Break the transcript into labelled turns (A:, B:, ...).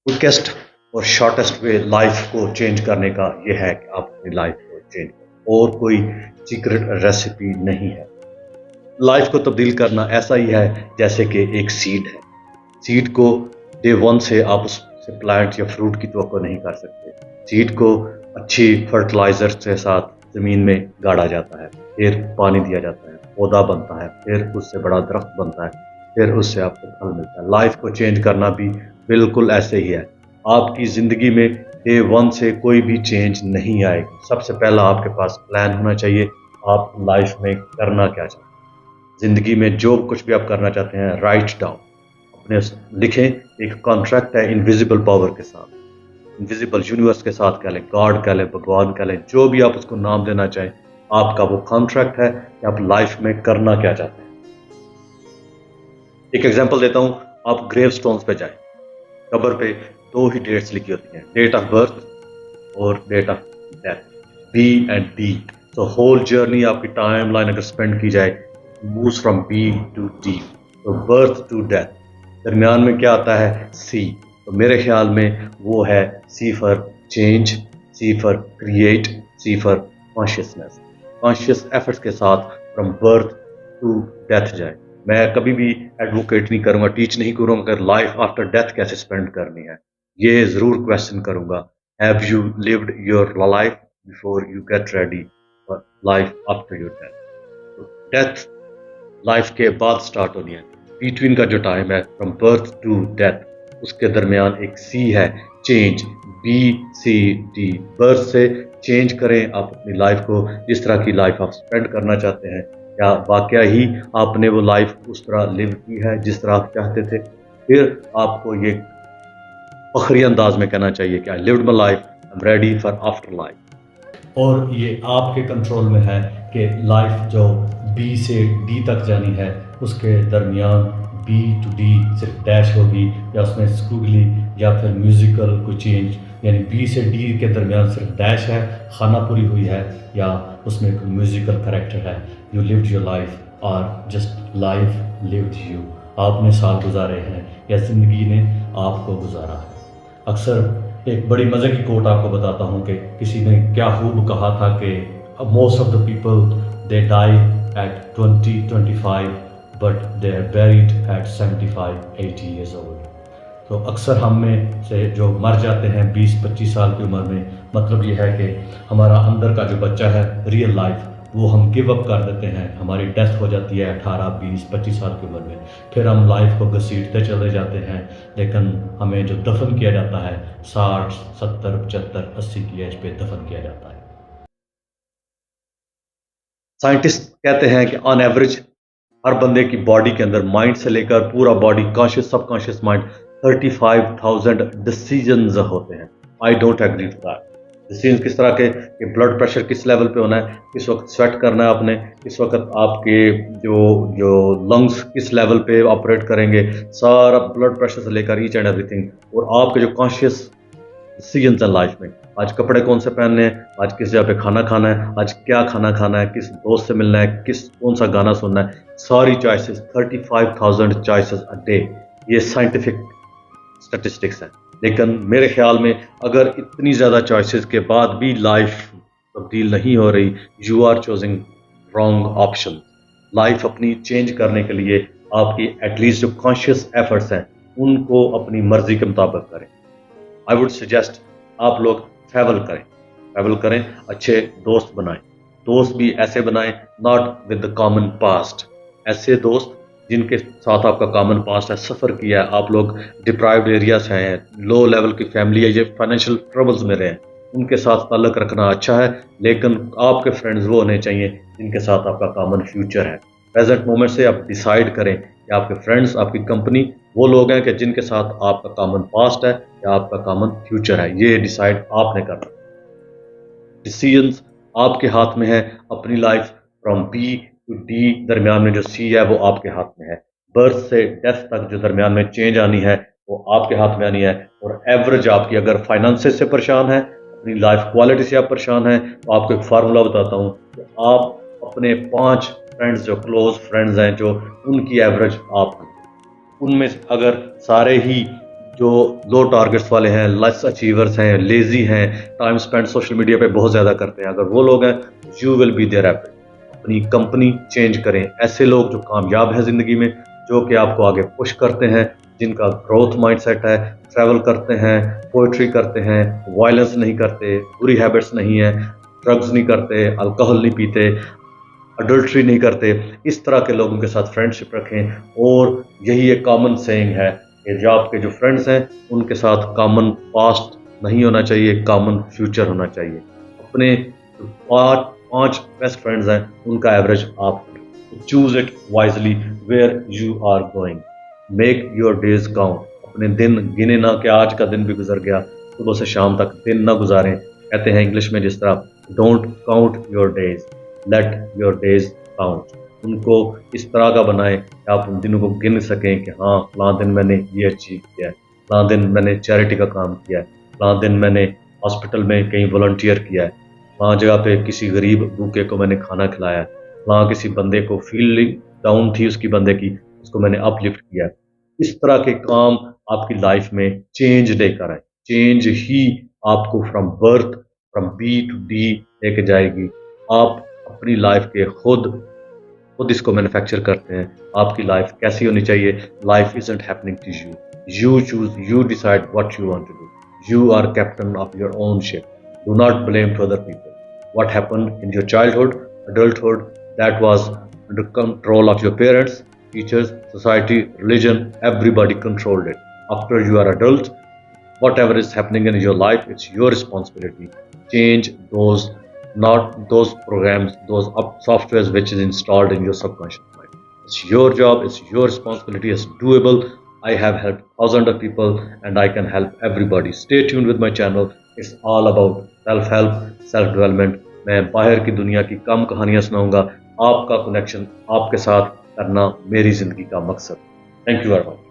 A: Quickest और shortest वे life को change करने का यह है कि आप अपनी लाइफ को चेंज करें, और कोई सीक्रेट रेसिपी नहीं है। लाइफ को तब्दील करना ऐसा ही है जैसे कि एक सीड है। सीड को डे वन से आप उससे प्लांट या फ्रूट की तवक्को नहीं कर सकते। सीड को अच्छी फर्टिलाइजर के साथ ज़मीन में गाड़ा जाता है, फिर पानी दिया जाता है, पौधा बनता है, फिर उससे बड़ा दरख्त बनता है, फिर उससे आपको फल मिलता है। लाइफ को चेंज करना भी बिल्कुल ऐसे ही है। आपकी ज़िंदगी में डे वन से कोई भी चेंज नहीं आएगी। सबसे पहला आपके पास प्लान होना चाहिए, आप लाइफ में करना क्या चाहते हैं। ज़िंदगी में जो कुछ भी आप करना चाहते हैं, राइट डाउन, अपने लिखें। एक कॉन्ट्रैक्ट है इनविजिबल पावर के साथ, इनविजिबल यूनिवर्स के साथ कह लें, गॉड कह लें, भगवान कह लें, जो भी आप उसको नाम देना चाहें। आपका वो कॉन्ट्रैक्ट है कि आप लाइफ में करना क्या चाहते हैं। एक एग्जांपल देता हूं, आप ग्रेव स्टोन्स पे जाएं, कब्र पे दो ही डेट्स लिखी होती हैं, डेट ऑफ बर्थ और date of death, B and D. तो होल जर्नी आपकी टाइम लाइन अगर स्पेंड की जाए, moves from B to D, तो बर्थ टू डेथ, दरमियान में क्या आता है, सी। तो मेरे ख्याल में वो है C for change, C for create, C for consciousness. Conscious efforts के साथ फ्रॉम बर्थ टू डेथ जाए। मैं कभी भी एडवोकेट नहीं करूंगा, टीच नहीं करूंगा कि लाइफ आफ्टर डेथ कैसे स्पेंड करनी है। ये ज़रूर क्वेश्चन करूंगा, have you lived your life before you get ready for life after your death. Death life के बाद स्टार्ट होनी है। बिटवीन का जो टाइम है फ्रॉम बर्थ टू डेथ, उसके दरमियान एक सी है, change, B C D. Birth से चेंज करें आप अपनी लाइफ को, जिस तरह की लाइफ आप स्पेंड करना चाहते हैं, या वाकया ही आपने वो लाइफ उस तरह लिव की है जिस तरह आप चाहते थे। फिर आपको ये फखरी अंदाज में कहना चाहिए कि I lived my life, I am ready for after life. और ये आपके कंट्रोल में है कि लाइफ जो बी से डी तक जानी है, उसके दरमियान बी टू डी सिर्फ डैश होगी, या उसमें स्कूगली या फिर म्यूज़िकल कोई चेंज, यानी बी से डी के दरमियान सिर्फ डैश है, खाना पूरी हुई है, या उसमें कोई म्यूज़िकल करेक्टर है। यू लिव्ड योर लाइफ और जस्ट लाइफ लिव्ड यू। आपने साल गुजारे हैं या ज़िंदगी ने आपको गुजारा है। अक्सर एक बड़ी मज़े की कोट आपको बताता हूँ कि किसी ने क्या खूब कहा था कि most of the people they die at 20-25 but they are buried at 75-80 years old. तो अक्सर हम में से जो मर जाते हैं 20-25 साल की उम्र में, मतलब ये है कि हमारा अंदर का जो बच्चा है, रियल लाइफ, वो हम गिव अप कर देते हैं। हमारी डेथ हो जाती है 18-20-25 साल की उम्र में। फिर हम लाइफ को घसीटते चले जाते हैं, लेकिन हमें जो दफन किया जाता है 60, 70, 75, 80 की एज पे दफन किया जाता है। साइंटिस्ट कहते हैं कि ऑन एवरेज हर बंदे की बॉडी के अंदर, माइंड से लेकर पूरा body, conscious subconscious mind, 35,000 decisions होते हैं। I don't agree to that. Decision किस तरह के, कि ब्लड प्रेशर किस लेवल पे होना है, किस वक्त स्वेट करना है आपने, किस वक्त आपके जो जो लंग्स किस लेवल पे ऑपरेट करेंगे, सारा ब्लड प्रेशर से लेकर ईच एंड एवरीथिंग। और आपके जो कॉन्शियस डिसीजंस हैं लाइफ में, आज कपड़े कौन से पहनने हैं, आज किस जगह पे खाना खाना है, आज क्या खाना खाना है, किस दोस्त से मिलना है, किस कौन सा गाना सुनना है, सारी चॉइसेस, 35,000 चॉइसेस अ डे। ये साइंटिफिक स्टैटिस्टिक्स हैं। लेकिन मेरे ख्याल में अगर इतनी ज़्यादा चॉइसेस के बाद भी लाइफ तब्दील नहीं हो रही, you are choosing wrong option. Life अपनी चेंज करने के लिए आपकी एटलीस्ट जो कॉन्शियस एफर्ट्स हैं, उनको अपनी मर्जी के मुताबिक करें। आई वुड सजेस्ट आप लोग ट्रैवल करें, अच्छे दोस्त बनाएं। दोस्त भी ऐसे बनाएं, not with the common past. ऐसे दोस्त जिनके साथ आपका कॉमन पास्ट है, सफ़र किया है, आप लोग डिप्राइव्ड एरियाज हैं, लो लेवल की फैमिली है, ये फाइनेंशियल ट्रबल्स में रहे हैं, उनके साथ ताल्लुक़ रखना अच्छा है। लेकिन आपके फ्रेंड्स वो होने चाहिए जिनके साथ आपका कॉमन फ्यूचर है। प्रेजेंट मोमेंट से आप डिसाइड करें कि आपके फ्रेंड्स, आपकी कंपनी वो लोग हैं कि जिनके साथ आपका कॉमन पास्ट है या आपका कॉमन फ्यूचर है। ये डिसाइड आपने करना। डिसीजंस आपके हाथ में है। अपनी life from B to D दरमियान में जो सी है वो आपके हाथ में है। बर्थ से डेथ तक जो दरमियान में चेंज आनी है वो आपके हाथ में आनी है। और एवरेज आपकी अगर फाइनेंसेस से परेशान है, अपनी लाइफ क्वालिटी से आप परेशान हैं, तो आपको एक फार्मूला बताता हूँ कि आप अपने 5 फ्रेंड्स, जो क्लोज फ्रेंड्स हैं, जो उनकी एवरेज आप, उनमें अगर सारे ही जो लो टारगेट्स वाले हैं, लेस अचीवर्स हैं, लेजी हैं, टाइम स्पेंड सोशल मीडिया पे बहुत ज़्यादा करते हैं, अगर वो लोग हैं, you will be their apple. अपनी कंपनी चेंज करें, ऐसे लोग जो कामयाब हैं ज़िंदगी में, जो कि आपको आगे पुश करते हैं, जिनका ग्रोथ माइंडसेट है, ट्रैवल करते हैं, पोइट्री करते हैं, वायलेंस नहीं करते, बुरी हैबिट्स नहीं है, ड्रग्स नहीं करते, अल्कोहल नहीं पीते, अडल्ट्री नहीं करते, इस तरह के लोगों के साथ फ्रेंडशिप रखें। और यही एक कॉमन सेइंग है कि जो आपके जो फ्रेंड्स हैं उनके साथ कॉमन पास्ट नहीं होना चाहिए, कॉमन फ्यूचर होना चाहिए। अपने जो पाँच पाँच बेस्ट फ्रेंड्स हैं उनका एवरेज आप choose it wisely where you are going. Make your days count. अपने दिन गिने ना कि आज का दिन भी गुजर गया, सुबह से शाम तक दिन ना गुजारें। कहते हैं इंग्लिश में जिस तरह, don't count your days, let your days count. उनको इस तरह का बनाएं कि आप उन दिनों को गिन सकें कि हाँ फलां दिन मैंने ये अचीव किया है, फलां दिन मैंने चैरिटी का काम किया है, फलां दिन मैंने हॉस्पिटल में कहीं वॉलंटियर किया है, फलां जगह पे किसी गरीब भूखे को मैंने खाना खिलाया है, फलां किसी बंदे को फीलिंग डाउन थी उसकी बंदे की, उसको मैंने अपलिफ्ट किया है। इस तरह के काम आपकी लाइफ में चेंज लेकर आए। चेंज ही आपको from birth, from B to D लेके जाएगी। आप अपनी लाइफ के खुद खुद इसको मैन्युफैक्चर करते हैं। आपकी लाइफ कैसी होनी चाहिए? Life isn't happening to you, you choose, you decide what you want to do. You are captain of your own ship. Do not blame to other people. What happened in your childhood, adulthood, that was under control of your parents, teachers, society, religion. Everybody controlled it. After you are adult, whatever is happening in your life, it's your responsibility. Change those, not those programs, those softwares which is installed in your subconscious mind. It's your job, it's your responsibility, it's doable. I have helped thousands of people and I can help everybody. Stay tuned with my channel. It's all about self help, self development. मैं बाहर की दुनिया की कम कहानियां सुनाऊंगा। आपका connection आपके साथ करना मेरी जिंदगी का मकसद। Thank you very much.